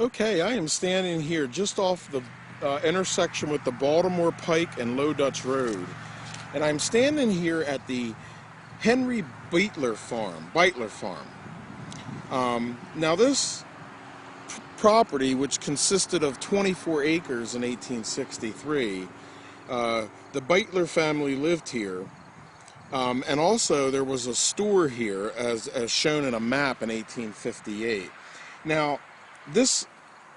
Okay, I am standing here just off the intersection with the Baltimore Pike and Low Dutch Road. And I'm standing here at the Henry Bietler Farm. Now this property, which consisted of 24 acres in 1863, the Bietler family lived here. And also there was a store here as shown in a map in 1858. Now, this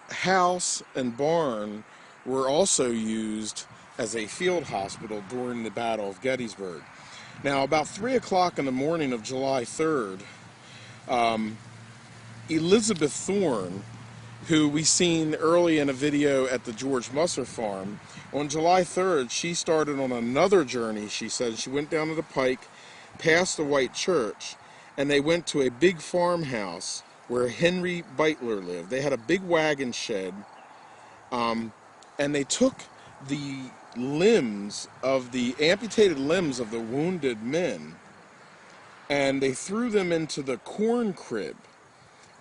house and barn were also used as a field hospital during the Battle of Gettysburg. Now, about 3 o'clock in the morning of July 3rd, Elizabeth Thorne, who we seen early in a video at the George Musser farm, on July 3rd, she started on another journey. She said she went down to the Pike, past the White Church, and they went to a big farmhouse where Henry Bietler lived. They had a big wagon shed, and they took the amputated limbs of the wounded men, and they threw them into the corn crib.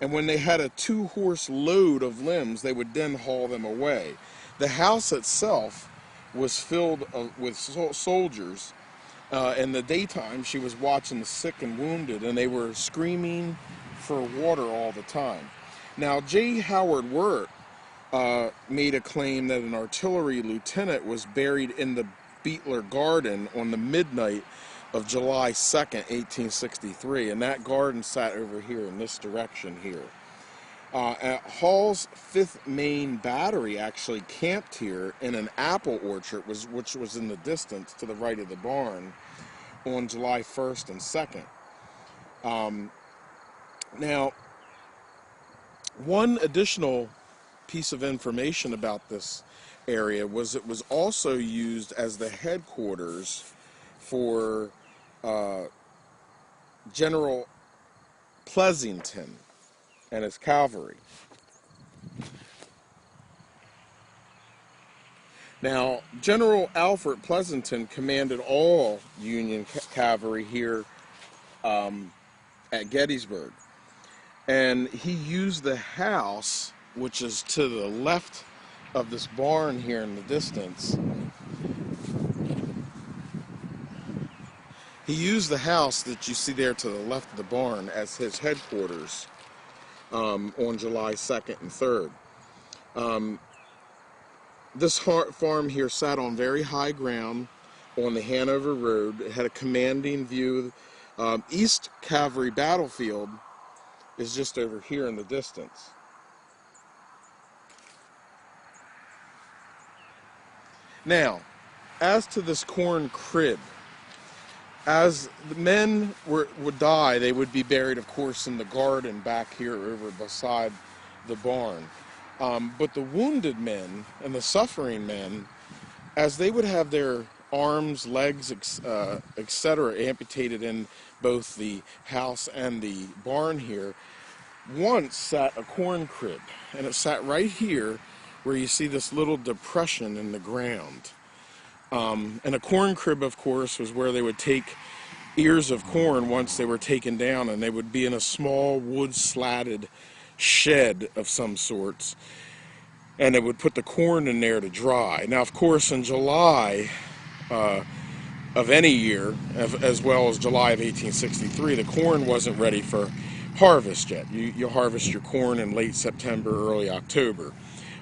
And when they had a 2-horse load of limbs, they would then haul them away. The house itself was filled with soldiers. In the daytime, she was watching the sick and wounded, and they were screaming for water all the time. Now, J. Howard Wirt made a claim that an artillery lieutenant was buried in the Bietler garden on the midnight of July 2nd, 1863, and that garden sat over here in this direction here. Hall's 5th Maine Battery actually camped here in an apple orchard, which was in the distance to the right of the barn, on July 1st and 2nd. Now, one additional piece of information about this area was it was also used as the headquarters for General Pleasonton and his cavalry. Now, General Alfred Pleasonton commanded all Union cavalry here at Gettysburg. And he used the house, which is to the left of this barn here in the distance. He used the house that you see there to the left of the barn as his headquarters on July 2nd and 3rd. This farm here sat on very high ground on the Hanover Road. It had a commanding view. East Cavalry Battlefield is just over here in the distance. Now, as to this corn crib, as the men would die, they would be buried, of course, in the garden back here over beside the barn. But the wounded men and the suffering men, as they would have their arms, legs, etc., amputated in both the house and the barn here, once sat a corn crib, and it sat right here where you see this little depression in the ground. And a corn crib, of course, was where they would take ears of corn once they were taken down, and they would be in a small wood-slatted shed of some sorts, and they would put the corn in there to dry. Now, of course, in July of any year, as well as July of 1863, the corn wasn't ready for harvest yet. You harvest your corn in late September, early October.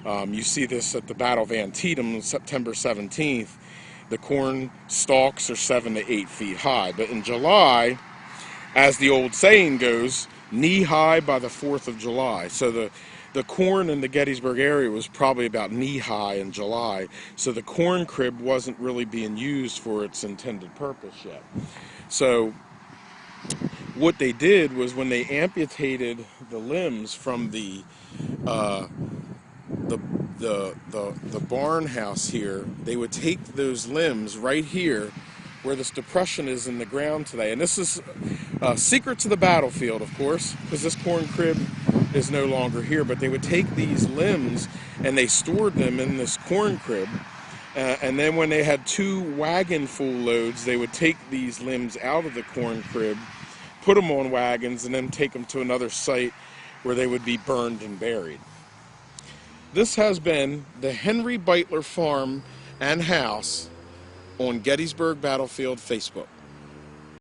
You see this at the Battle of Antietam, September 17th. The corn stalks are 7 to 8 feet high. But in July, as the old saying goes, knee-high by the 4th of July. So the corn in the Gettysburg area was probably about knee-high in July. So the corn crib wasn't really being used for its intended purpose yet. So what they did was when they amputated the limbs from the barn house here, they would take those limbs right here where this depression is in the ground today. And this is a secret to the battlefield, of course, because this corn crib is no longer here. But they would take these limbs and they stored them in this corn crib. And then when they had 2 wagon full loads, they would take these limbs out of the corn crib, put them on wagons, and then take them to another site where they would be burned and buried. This has been the Henry Bietler Farm and House on Gettysburg Battlefield Facebook.